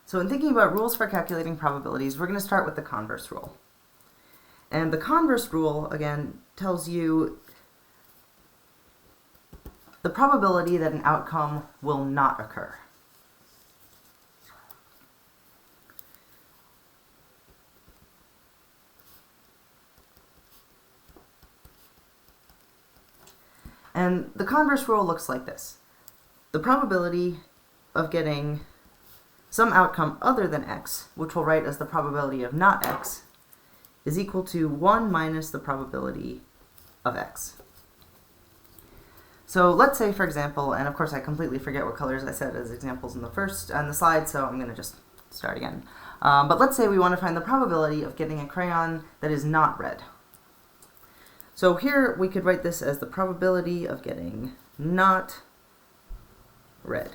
So in thinking about rules for calculating probabilities, we're going to start with the converse rule. And the converse rule, again, tells you the probability that an outcome will not occur. And the converse rule looks like this. The probability of getting some outcome other than x, which we'll write as the probability of not x, is equal to 1 minus the probability of x. So let's say, for example, and of course I completely forget what colors I said as examples in the slide, so I'm going to just start again. But let's say we want to find the probability of getting a crayon that is not red. So here we could write this as the probability of getting not red.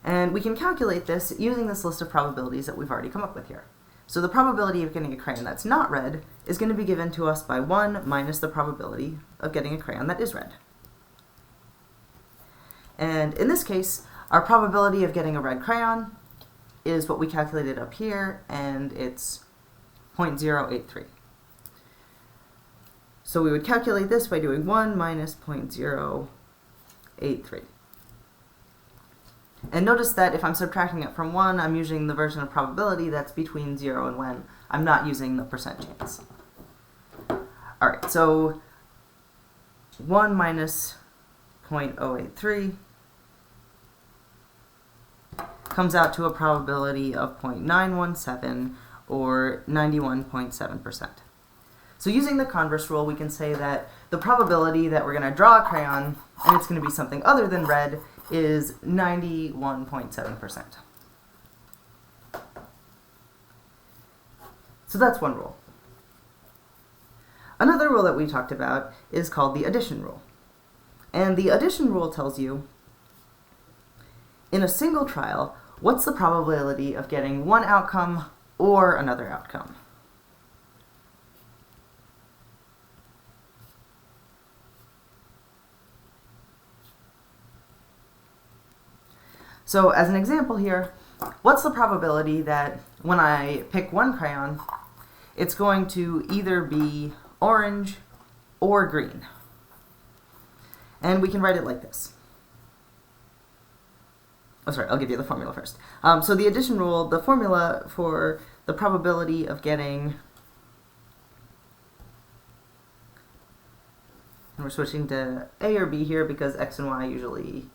And we can calculate this using this list of probabilities that we've already come up with here. So the probability of getting a crayon that's not red is going to be given to us by 1 minus the probability of getting a crayon that is red. And in this case, our probability of getting a red crayon is what we calculated up here, and it's 0.083. So we would calculate this by doing 1 minus 0.083. And notice that if I'm subtracting it from 1, I'm using the version of probability that's between 0 and 1. I'm not using the percent chance. Alright, so 1 minus 0.083 comes out to a probability of 0.917, or 91.7%. So using the converse rule, we can say that the probability that we're going to draw a crayon, and it's going to be something other than red, is 91.7%. So that's one rule. Another rule that we talked about is called the addition rule. And the addition rule tells you, in a single trial, what's the probability of getting one outcome or another outcome. So as an example here, what's the probability that when I pick one crayon, it's going to either be orange or green? And we can write it like this. Oh, sorry, I'll give you the formula first. So the addition rule, the formula for the probability of getting, and we're switching to A or B here because X and Y usually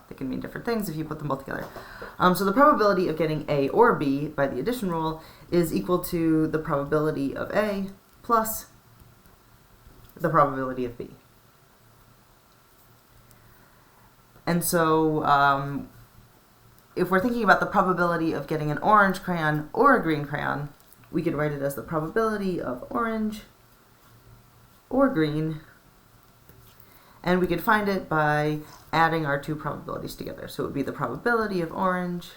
they can mean different things if you put them both together. So the probability of getting A or B by the addition rule is equal to the probability of A plus the probability of B. And so if we're thinking about the probability of getting an orange crayon or a green crayon, we could write it as the probability of orange or green, and we could find it by adding our two probabilities together. So it would be the probability of orange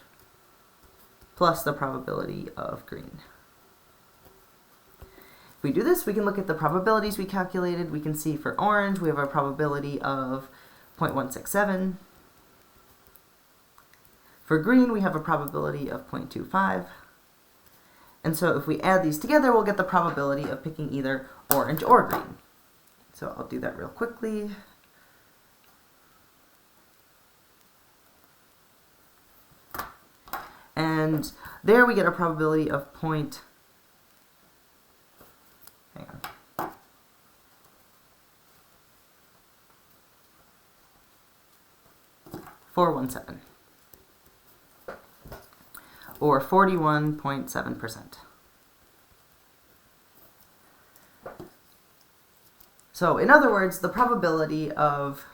plus the probability of green. If we do this, we can look at the probabilities we calculated. We can see for orange, we have a probability of 0.167. For green, we have a probability of 0.25. And so if we add these together, we'll get the probability of picking either orange or green. So I'll do that real quickly. And there we get a probability of 417, or 41.7%. So in other words, the probability of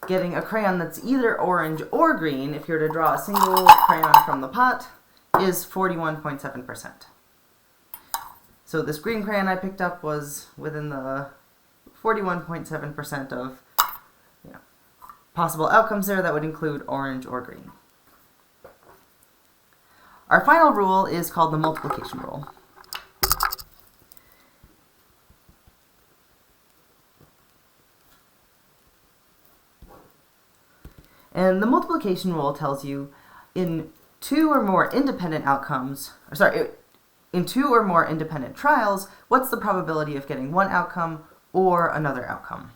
getting a crayon that's either orange or green, if you're to draw a single crayon from the pot, is 41.7%. So this green crayon I picked up was within the 41.7% of possible outcomes there. That would include orange or green. Our final rule is called the multiplication rule. And the multiplication rule tells you in two or more independent outcomes, in two or more independent trials, what's the probability of getting one outcome or another outcome?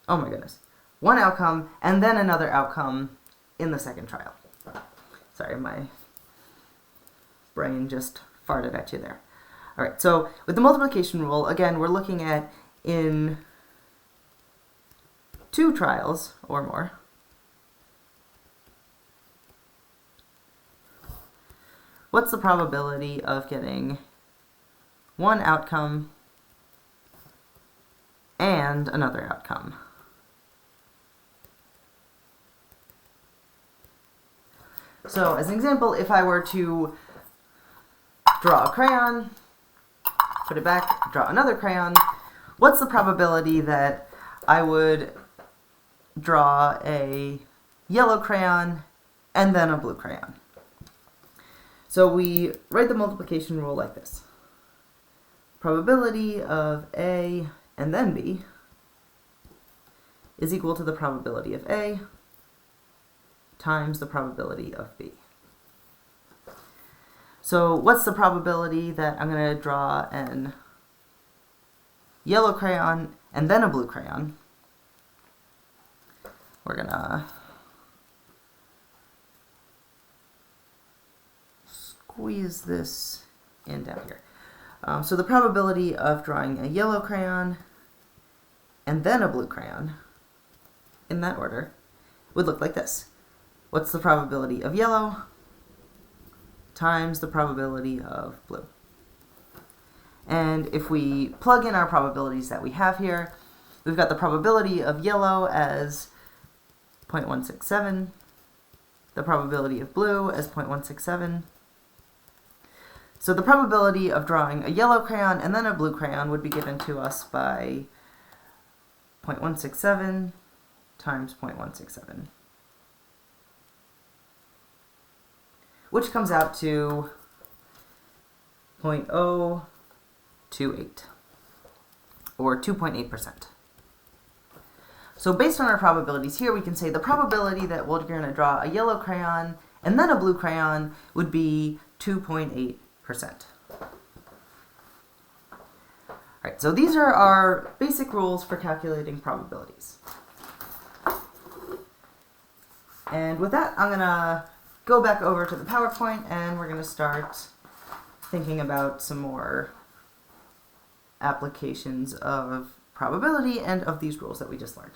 Oh my goodness. One outcome and then another outcome in the second trial. Sorry, my brain just farted at you there. All right, so with the multiplication rule, again, we're looking at in two trials or more, what's the probability of getting one outcome and another outcome? So as an example, if I were to draw a crayon, put it back, draw another crayon, what's the probability that I would draw a yellow crayon and then a blue crayon? So we write the multiplication rule like this. Probability of A and then B is equal to the probability of A times the probability of B. So what's the probability that I'm going to draw an yellow crayon and then a blue crayon? We're going to squeeze this in down here. So the probability of drawing a yellow crayon and then a blue crayon, in that order, would look like this. What's the probability of yellow times the probability of blue? And if we plug in our probabilities that we have here, we've got the probability of yellow as 0.167, the probability of blue as 0.167. So the probability of drawing a yellow crayon and then a blue crayon would be given to us by 0.167 times 0.167. Which comes out to 0.028, or 2.8%. So based on our probabilities here, we can say the probability that we're going to draw a yellow crayon and then a blue crayon would be 2.8%. Alright, so these are our basic rules for calculating probabilities. And with that, I'm going to go back over to the PowerPoint and we're going to start thinking about some more applications of probability and of these rules that we just learned.